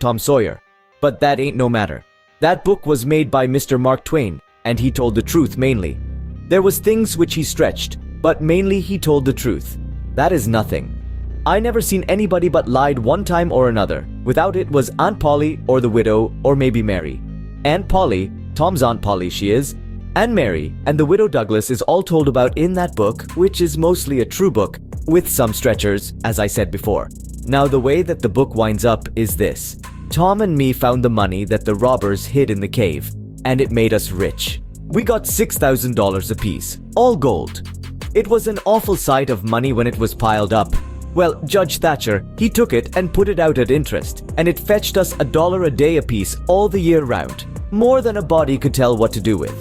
Tom Sawyer. But that ain't no matter. That book was made by Mr. Mark Twain, and he told the truth mainly. There was things which he stretched, but mainly he told the truth. That is nothing. I never seen anybody but lied one time or another. Without it was Aunt Polly or the widow or maybe Mary. Aunt Polly, Tom's Aunt Polly she is, and Mary and the widow Douglas is all told about in that book, which is mostly a true book, with some stretchers, as I said before. Now the way that the book winds up is this. Tom and me found the money that the robbers hid in the cave, and it made us rich. We got $6,000 apiece, all gold. It was an awful sight of money when it was piled up. Well, Judge Thatcher, he took it and put it out at interest, and it fetched us $1 a day apiece all the year round. More than a body could tell what to do with.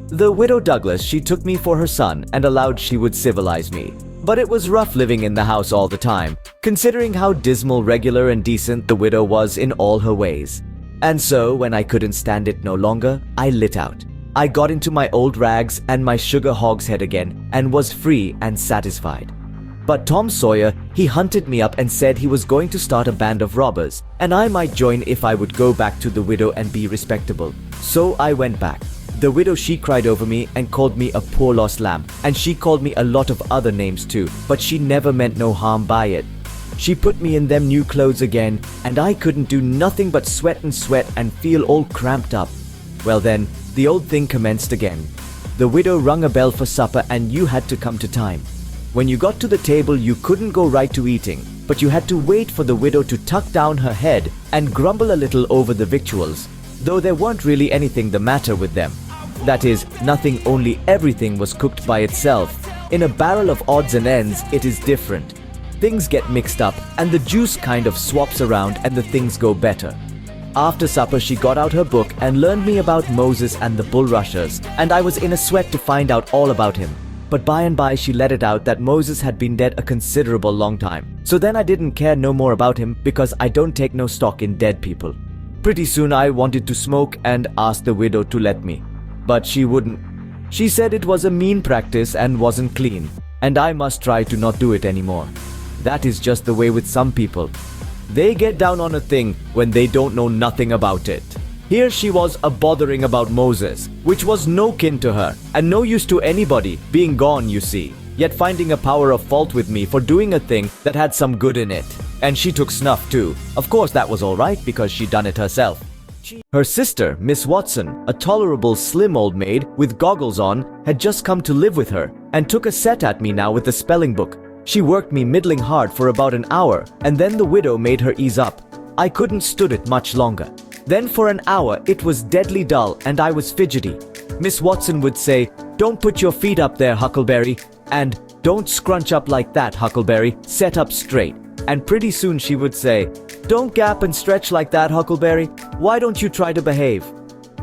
The widow Douglas, she took me for her son and allowed she would civilize me. But it was rough living in the house all the time, considering how dismal, regular, and decent the widow was in all her ways. And so, when I couldn't stand it no longer, I lit out. I got into my old rags and my sugar hogshead again and was free and satisfied. But Tom Sawyer, he hunted me up and said he was going to start a band of robbers, and I might join if I would go back to the widow and be respectable. So I went back. The widow, she cried over me and called me a poor lost lamb, and she called me a lot of other names too, but she never meant no harm by it. She put me in them new clothes again, and I couldn't do nothing but sweat and feel all cramped up. Well then, the old thing commenced again. The widow rung a bell for supper and you had to come to time. When you got to the table, you couldn't go right to eating, but you had to wait for the widow to tuck down her head and grumble a little over the victuals, though there weren't really anything the matter with them. That is, nothing, only everything was cooked by itself. In a barrel of odds and ends, it is different. Things get mixed up, and the juice kind of swaps around and the things go better. After supper, she got out her book and learned me about Moses and the bulrushers, and I was in a sweat to find out all about him. But by and by she let it out that Moses had been dead a considerable long time. So then I didn't care no more about him because I don't take no stock in dead people. Pretty soon I wanted to smoke and asked the widow to let me. But she wouldn't. She said it was a mean practice and wasn't clean, and I must try to not do it anymore. That is just the way with some people. They get down on a thing when they don't know nothing about it. Here she was a-bothering about Moses, which was no kin to her, and no use to anybody, being gone, you see, yet finding a power of fault with me for doing a thing that had some good in it. And she took snuff too. Of course that was alright because she done it herself. Her sister, Miss Watson, a tolerable slim old maid with goggles on, had just come to live with her, and took a set at me now with the spelling book. She worked me middling hard for about an hour, and then the widow made her ease up. I couldn't stood it much longer. Then for an hour it was deadly dull and I was fidgety. Miss Watson would say, "Don't put your feet up there, Huckleberry," and "Don't scrunch up like that, Huckleberry, set up straight." And pretty soon she would say, "Don't gap and stretch like that, Huckleberry, why don't you try to behave?"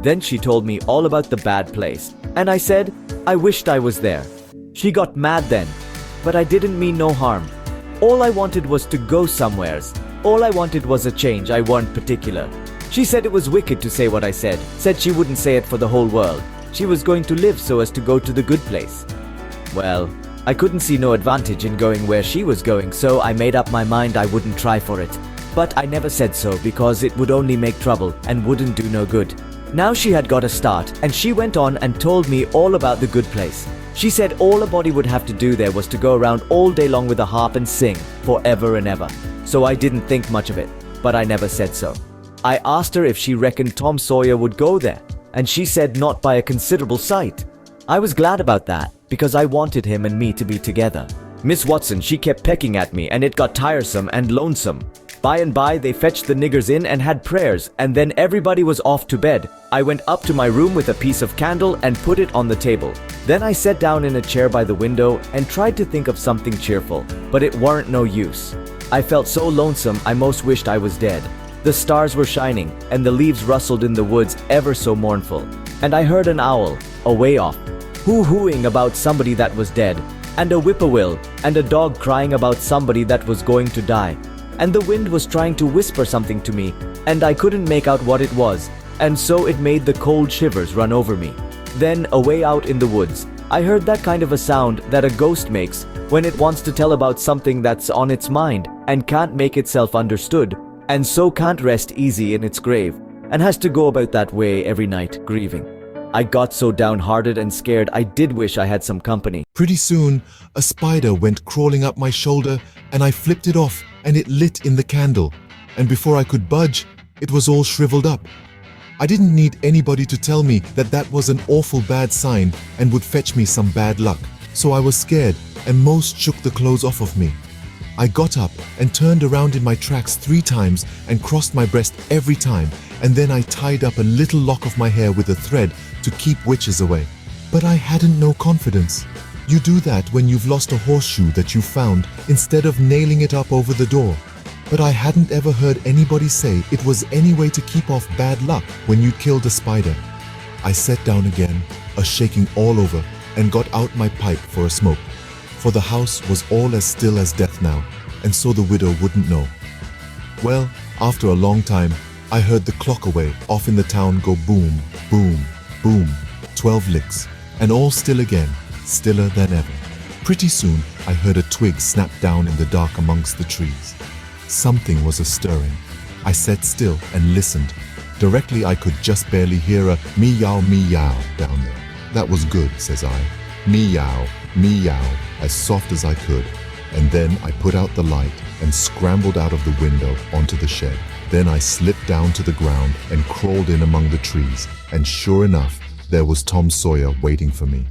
Then she told me all about the bad place, and I said, I wished I was there. She got mad then, but I didn't mean no harm. All I wanted was to go somewheres. All I wanted was a change, I weren't particular. She said it was wicked to say what I said she wouldn't say it for the whole world. She was going to live so as to go to the good place. Well, I couldn't see no advantage in going where she was going, so I made up my mind I wouldn't try for it. But I never said so because it would only make trouble and wouldn't do no good. Now she had got a start, and she went on and told me all about the good place. She said all a body would have to do there was to go around all day long with a harp and sing, forever and ever. So I didn't think much of it, but I never said so. I asked her if she reckoned Tom Sawyer would go there, and she said not by a considerable sight. I was glad about that, because I wanted him and me to be together. Miss Watson, she kept pecking at me, and it got tiresome and lonesome. By and by, they fetched the niggers in and had prayers, and then everybody was off to bed. I went up to my room with a piece of candle and put it on the table. Then I sat down in a chair by the window and tried to think of something cheerful, but it weren't no use. I felt so lonesome I most wished I was dead. The stars were shining, and the leaves rustled in the woods ever so mournful. And I heard an owl, away off, hoo-hooing about somebody that was dead, and a whippoorwill, and a dog crying about somebody that was going to die. And the wind was trying to whisper something to me, and I couldn't make out what it was, and so it made the cold shivers run over me. Then, away out in the woods, I heard that kind of a sound that a ghost makes when it wants to tell about something that's on its mind and can't make itself understood. and so can't rest easy in its grave, and has to go about that way every night, grieving. I got so downhearted and scared I did wish I had some company. Pretty soon, a spider went crawling up my shoulder and I flipped it off and it lit in the candle. And before I could budge, it was all shriveled up. I didn't need anybody to tell me that that was an awful bad sign and would fetch me some bad luck. So I was scared and most shook the clothes off of me. I got up and turned around in my tracks 3 times and crossed my breast every time, and then I tied up a little lock of my hair with a thread to keep witches away. But I hadn't no confidence. You do that when you've lost a horseshoe that you found instead of nailing it up over the door. But I hadn't ever heard anybody say it was any way to keep off bad luck when you'd killed a spider. I sat down again, shaking all over, and got out my pipe for a smoke. For the house was all as still as death now, and so the widow wouldn't know. Well, after a long time, I heard the clock away off in the town go boom, boom, boom, 12 licks, and all still again, stiller than ever. Pretty soon, I heard a twig snap down in the dark amongst the trees. Something was a-stirring. I sat still and listened. Directly I could just barely hear a meow meow down there. That was good, says I. Meow, meow, as soft as I could. And then I put out the light and scrambled out of the window onto the shed. Then I slipped down to the ground and crawled in among the trees. And sure enough, there was Tom Sawyer waiting for me.